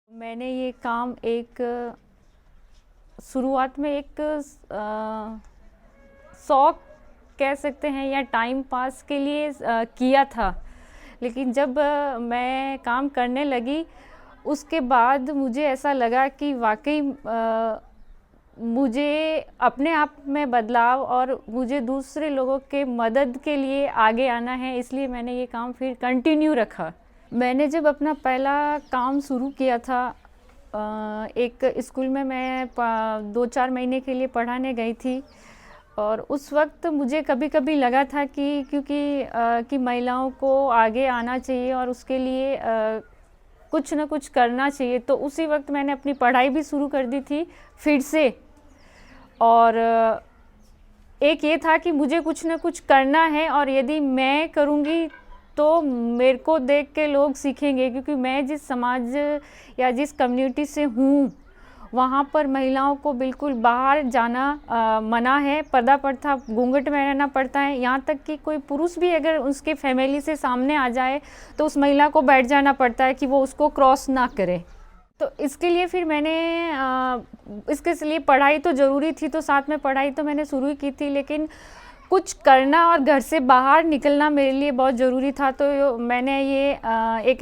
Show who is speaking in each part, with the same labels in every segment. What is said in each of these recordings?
Speaker 1: मैंने ये काम एक शुरुआत में एक शौक कह सकते हैं या टाइम पास के लिए किया था। लेकिन जब मैं काम करने लगी उसके बाद मुझे ऐसा लगा कि वाकई मुझे अपने आप में बदलाव और मुझे दूसरे लोगों के मदद के लिए आगे आना है, इसलिए मैंने ये काम फिर कंटिन्यू रखा। मैंने जब अपना पहला काम शुरू किया था, एक स्कूल में मैं 2-4 महीने के लिए पढ़ाने गई थी। और उस वक्त मुझे कभी कभी लगा था कि कि महिलाओं को आगे आना चाहिए और उसके लिए कुछ ना कुछ करना चाहिए। तो उसी वक्त मैंने अपनी पढ़ाई भी शुरू कर दी थी फिर से। और एक ये था कि मुझे कुछ ना कुछ करना है और यदि मैं करूँगी तो मेरे को देख के लोग सीखेंगे, क्योंकि मैं जिस समाज या जिस कम्युनिटी से हूँ वहाँ पर महिलाओं को बिल्कुल बाहर जाना मना है, पर्दा प्रथा, घूंघट में रहना पड़ता है। यहाँ तक कि कोई पुरुष भी अगर उसके फैमिली से सामने आ जाए तो उस महिला को बैठ जाना पड़ता है कि वो उसको क्रॉस ना करे। तो इसके लिए फिर मैंने इसके लिए पढ़ाई तो ज़रूरी थी, तो साथ में पढ़ाई तो मैंने शुरू ही की थी, लेकिन कुछ करना और घर से बाहर निकलना मेरे लिए बहुत ज़रूरी था। तो मैंने ये एक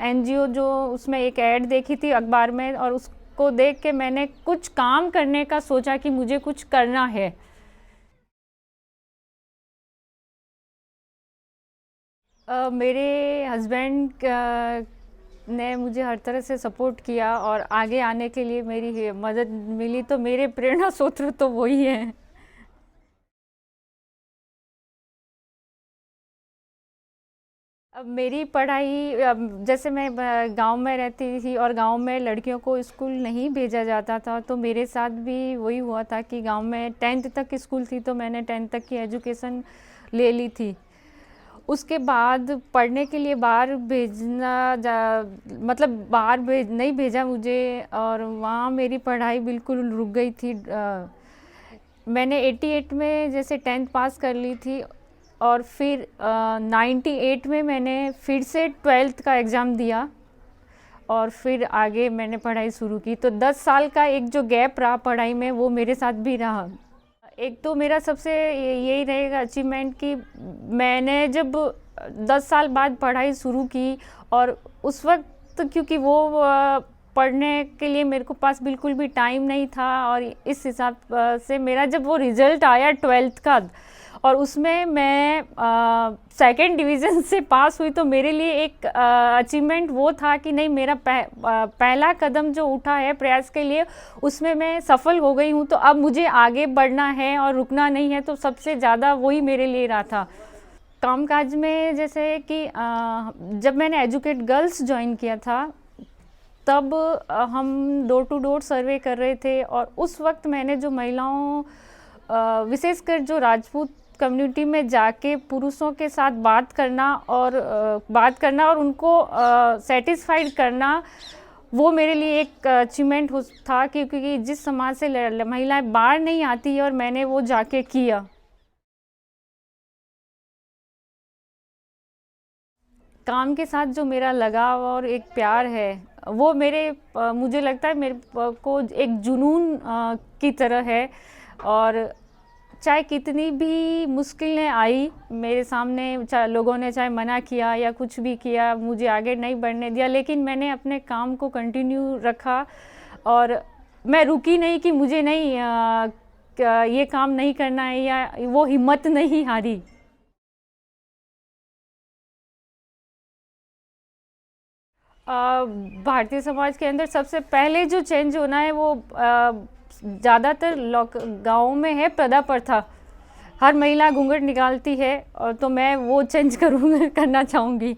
Speaker 1: NGO जो उसमें एक ऐड देखी थी अखबार में, और उसको देख के मैंने कुछ काम करने का सोचा कि मुझे कुछ करना है। मेरे हस्बैंड ने मुझे हर तरह से सपोर्ट किया और आगे आने के लिए मेरी मदद मिली, तो मेरे प्रेरणा स्रोत तो वही है। अब मेरी पढ़ाई, अब जैसे मैं गांव में रहती थी और गांव में लड़कियों को स्कूल नहीं भेजा जाता था, तो मेरे साथ भी वही हुआ था कि गांव में 10th तक स्कूल थी, तो मैंने 10th तक की एजुकेशन ले ली थी। उसके बाद पढ़ने के लिए बाहर भेजना मतलब बाहर नहीं भेजा मुझे, और वहाँ मेरी पढ़ाई बिल्कुल रुक गई थी। मैंने 88 में जैसे 10th पास कर ली थी, और फिर 98 में मैंने फिर से 12th का एग्ज़ाम दिया और फिर आगे मैंने पढ़ाई शुरू की। तो 10 साल का एक जो गैप रहा पढ़ाई में, वो मेरे साथ भी रहा। एक तो मेरा सबसे यही रहेगा अचीवमेंट कि मैंने जब 10 साल बाद पढ़ाई शुरू की, और उस वक्त क्योंकि वो पढ़ने के लिए मेरे को पास बिल्कुल भी टाइम नहीं था, और इस हिसाब से मेरा जब वो रिज़ल्ट आया 12th का और उसमें मैं सेकंड डिवीज़न से पास हुई, तो मेरे लिए एक अचीवमेंट वो था कि नहीं, मेरा पहला कदम जो उठा है प्रयास के लिए उसमें मैं सफल हो गई हूँ। तो अब मुझे आगे बढ़ना है और रुकना नहीं है, तो सबसे ज़्यादा वही मेरे लिए रहा था। कामकाज में जैसे कि जब मैंने एजुकेट गर्ल्स ज्वाइन किया था, तब हम डोर टू डोर सर्वे कर रहे थे, और उस वक्त मैंने जो महिलाओं, विशेषकर जो राजपूत कम्युनिटी में जाके पुरुषों के साथ बात करना और उनको सेटिस्फाइड करना, वो मेरे लिए एक अचीवमेंट था, क्योंकि जिस समाज से महिलाएं बाहर नहीं आती है और मैंने वो जाके किया। काम के साथ जो मेरा लगाव और एक प्यार है, वो मुझे लगता है मेरे को एक जुनून की तरह है। और चाहे कितनी भी मुश्किलें आई मेरे सामने, चाहे लोगों ने चाहे मना किया या कुछ भी किया, मुझे आगे नहीं बढ़ने दिया, लेकिन मैंने अपने काम को कंटिन्यू रखा और मैं रुकी नहीं कि मुझे नहीं ये काम नहीं करना है, या वो हिम्मत नहीं हारी। भारतीय समाज के अंदर सबसे पहले जो चेंज होना है वो ज़्यादातर गाँव में है प्रथा प्रथा। हर महिला घूंघट निकालती है, और तो मैं वो चेंज करना चाहूँगी।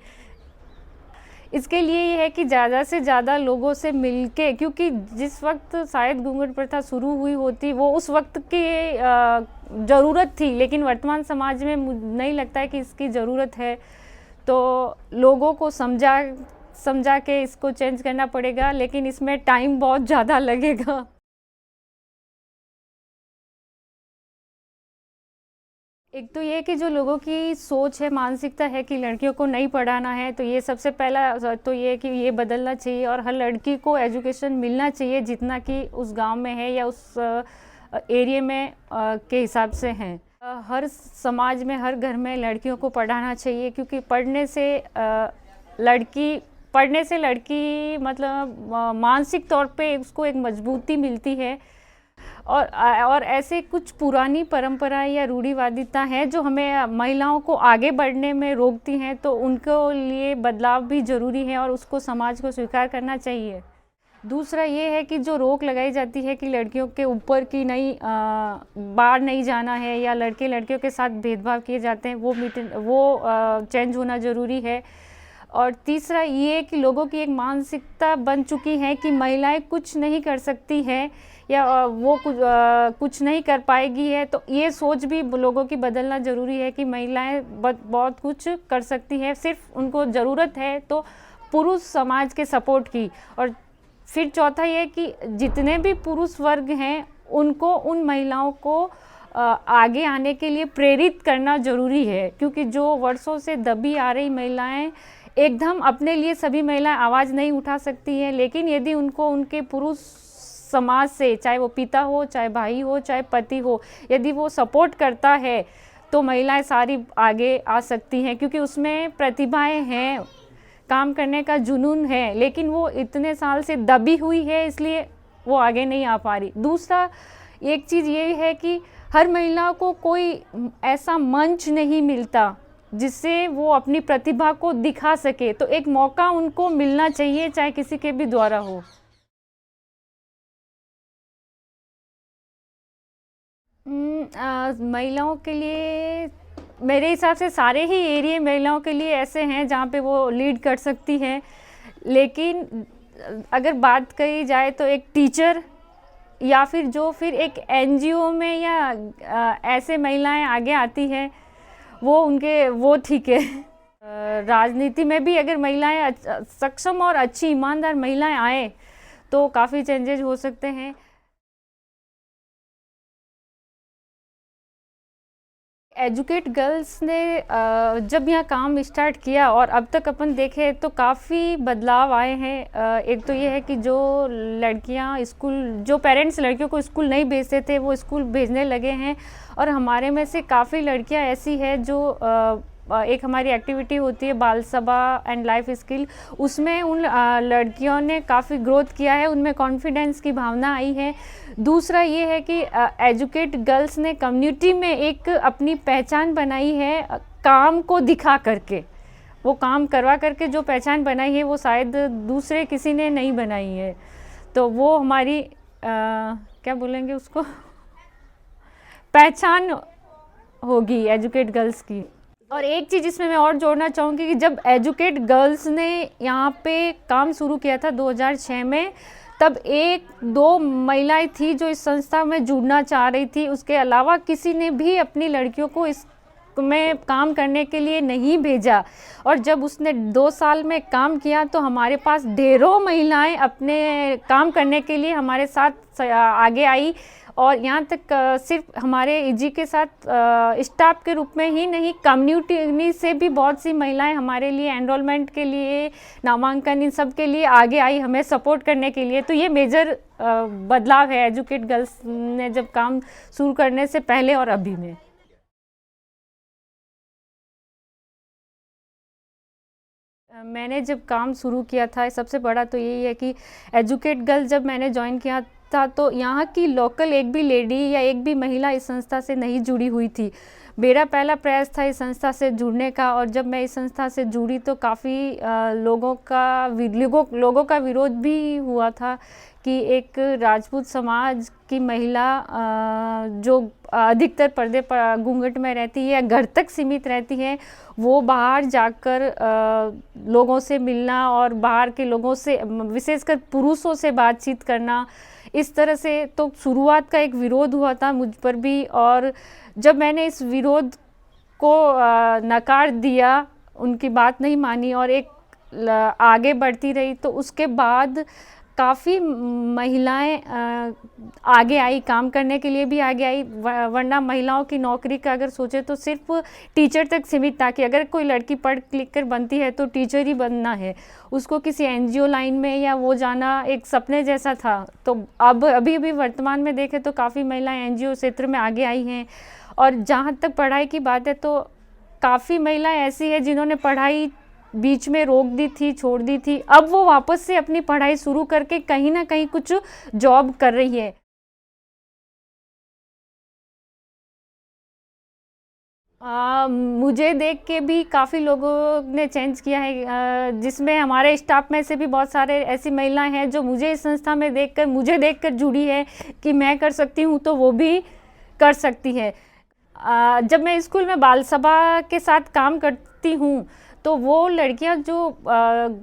Speaker 1: इसके लिए ये है कि ज़्यादा से ज़्यादा लोगों से मिलके, क्योंकि जिस वक्त शायद घूंघट प्रथा शुरू हुई होती वो उस वक्त की ज़रूरत थी, लेकिन वर्तमान समाज में नहीं लगता है कि इसकी ज़रूरत है। तो लोगों को समझा के इसको चेंज करना पड़ेगा, लेकिन इसमें टाइम बहुत ज़्यादा लगेगा। एक तो ये कि जो लोगों की सोच है, मानसिकता है कि लड़कियों को नहीं पढ़ाना है, तो ये सबसे पहला तो ये कि ये बदलना चाहिए और हर लड़की को एजुकेशन मिलना चाहिए जितना कि उस गांव में है या उस एरिया में के हिसाब से हैं। हर समाज में, हर घर में लड़कियों को पढ़ाना चाहिए, क्योंकि लड़की मतलब मानसिक तौर पे उसको एक मजबूती मिलती है। और ऐसे कुछ पुरानी परंपराएं या रूढ़िवादिता हैं जो हमें महिलाओं को आगे बढ़ने में रोकती हैं, तो उनको लिए बदलाव भी ज़रूरी है और उसको समाज को स्वीकार करना चाहिए। दूसरा ये है कि जो रोक लगाई जाती है कि लड़कियों के ऊपर की नहीं बाहर नहीं जाना है या लड़के लड़कियों के साथ भेदभाव किए जाते हैं, वो चेंज होना ज़रूरी है। और तीसरा ये कि लोगों की एक मानसिकता बन चुकी है कि महिलाएं कुछ नहीं कर सकती है या वो कुछ नहीं कर पाएगी है, तो ये सोच भी लोगों की बदलना ज़रूरी है कि महिलाएं बहुत कुछ कर सकती है, सिर्फ उनको ज़रूरत है तो पुरुष समाज के सपोर्ट की। और फिर चौथा ये कि जितने भी पुरुष वर्ग हैं उनको उन महिलाओं को आगे आने के लिए प्रेरित करना ज़रूरी है, क्योंकि जो वर्षों से दबी आ रही महिलाएं एकदम अपने लिए सभी महिलाएं आवाज़ नहीं उठा सकती हैं, लेकिन यदि उनको उनके पुरुष समाज से, चाहे वो पिता हो, चाहे भाई हो, चाहे पति हो, यदि वो सपोर्ट करता है तो महिलाएं सारी आगे आ सकती हैं, क्योंकि उसमें प्रतिभाएं हैं, काम करने का जुनून है, लेकिन वो इतने साल से दबी हुई है इसलिए वो आगे नहीं आ पा रही। दूसरा एक चीज़ ये है कि हर महिला को कोई ऐसा मंच नहीं मिलता जिससे वो अपनी प्रतिभा को दिखा सके, तो एक मौका उनको मिलना चाहिए, चाहे किसी के भी द्वारा हो। महिलाओं के लिए मेरे हिसाब से सारे ही एरिया महिलाओं के लिए ऐसे हैं जहाँ पे वो लीड कर सकती हैं, लेकिन अगर बात करी जाए तो एक टीचर या फिर एक एनजीओ में या ऐसे महिलाएं आगे आती हैं, वो ठीक है। राजनीति में भी अगर महिलाएं सक्षम और अच्छी ईमानदार महिलाएं आए तो काफ़ी चेंजेस हो सकते हैं। एजुकेट गर्ल्स ने जब यहाँ काम स्टार्ट किया और अब तक अपन देखें तो काफ़ी बदलाव आए हैं। एक तो ये है कि जो लड़कियाँ जो पेरेंट्स लड़कियों को स्कूल नहीं भेजते थे वो स्कूल भेजने लगे हैं, और हमारे में से काफ़ी लड़कियाँ ऐसी हैं जो एक हमारी एक्टिविटी होती है बाल सभा एंड लाइफ स्किल, उसमें उन लड़कियों ने काफ़ी ग्रोथ किया है, उनमें कॉन्फिडेंस की भावना आई है। दूसरा ये है कि एजुकेट गर्ल्स ने कम्युनिटी में एक अपनी पहचान बनाई है, काम को दिखा करके, वो काम करवा करके जो पहचान बनाई है वो शायद दूसरे किसी ने नहीं बनाई है, तो वो हमारी क्या बोलेंगे उसको, पहचान होगी एजुकेट गर्ल्स की। और एक चीज़ इसमें मैं और जोड़ना चाहूँगी कि जब एजुकेट गर्ल्स ने यहाँ पे काम शुरू किया था 2006 में, तब एक दो महिलाएं थी जो इस संस्था में जुड़ना चाह रही थी, उसके अलावा किसी ने भी अपनी लड़कियों को इस में काम करने के लिए नहीं भेजा। और जब उसने 2 साल में काम किया तो हमारे पास ढेरों महिलाएं अपने काम करने के लिए हमारे साथ आगे आई, और यहाँ तक सिर्फ हमारे इजी के साथ स्टाफ के रूप में ही नहीं, कम्युनिटी से भी बहुत सी महिलाएं हमारे लिए एनरोलमेंट के लिए, नामांकन, इन सब के लिए आगे आई हमें सपोर्ट करने के लिए। तो ये मेजर बदलाव है एजुकेट गर्ल्स ने जब काम शुरू करने से पहले और अभी में। मैंने जब काम शुरू किया था, सबसे बड़ा तो यही है कि एजुकेट गर्ल जब मैंने ज्वाइन किया था तो यहाँ की लोकल एक भी लेडी या एक भी महिला इस संस्था से नहीं जुड़ी हुई थी। मेरा पहला प्रयास था इस संस्था से जुड़ने का, और जब मैं इस संस्था से जुड़ी तो काफ़ी लोगों का विरोध भी हुआ था कि एक राजपूत समाज की महिला जो अधिकतर पर्दे पर घूंघट में रहती है या घर तक सीमित रहती है, वो बाहर जाकर लोगों से मिलना और बाहर के लोगों से, विशेषकर पुरुषों से बातचीत करना, इस तरह से तो शुरुआत का एक विरोध हुआ था मुझ पर भी। और जब मैंने इस विरोध को नकार दिया, उनकी बात नहीं मानी और एक आगे बढ़ती रही, तो उसके बाद काफ़ी महिलाएं आगे आई, काम करने के लिए भी आगे आई। वरना महिलाओं की नौकरी का अगर सोचे तो सिर्फ टीचर तक सीमित था कि अगर कोई लड़की पढ़ लिख कर बनती है तो टीचर ही बनना है, उसको किसी एनजीओ लाइन में या वो जाना एक सपने जैसा था। तो अब अभी भी वर्तमान में देखें तो काफ़ी महिलाएं एनजीओ क्षेत्र में आगे आई हैं। और जहाँ तक पढ़ाई की बात है तो काफ़ी महिलाएं ऐसी है जिन्होंने पढ़ाई बीच में रोक दी थी, छोड़ दी थी, अब वो वापस से अपनी पढ़ाई शुरू करके कहीं ना कहीं कुछ जॉब कर रही है। मुझे देख के भी काफ़ी लोगों ने चेंज किया है, जिसमें हमारे स्टाफ में से भी बहुत सारे ऐसी महिलाएं हैं जो मुझे इस संस्था में मुझे देखकर जुड़ी है कि मैं कर सकती हूँ तो वो भी कर सकती है। जब मैं स्कूल में बाल सभा के साथ काम करती हूँ तो वो लड़कियां जो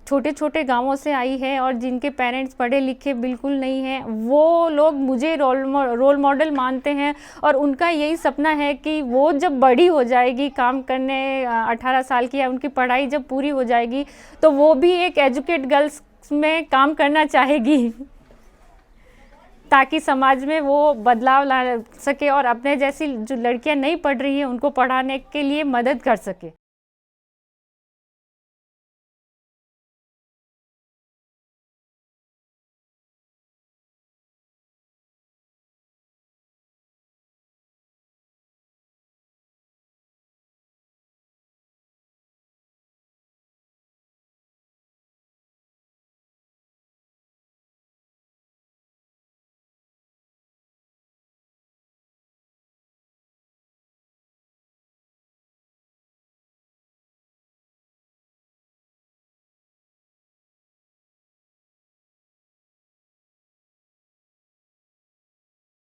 Speaker 1: छोटे छोटे गांवों से आई है और जिनके पेरेंट्स पढ़े लिखे बिल्कुल नहीं हैं, वो लोग मुझे रोल मॉडल मानते हैं। और उनका यही सपना है कि वो जब बड़ी हो जाएगी काम करने, 18 साल की, या उनकी पढ़ाई जब पूरी हो जाएगी तो वो भी एक एजुकेट गर्ल्स में काम करना चाहेगी ताकि समाज में वो बदलाव ला सके और अपने जैसी जो लड़कियां नहीं पढ़ रही हैं उनको पढ़ाने के लिए मदद कर सके।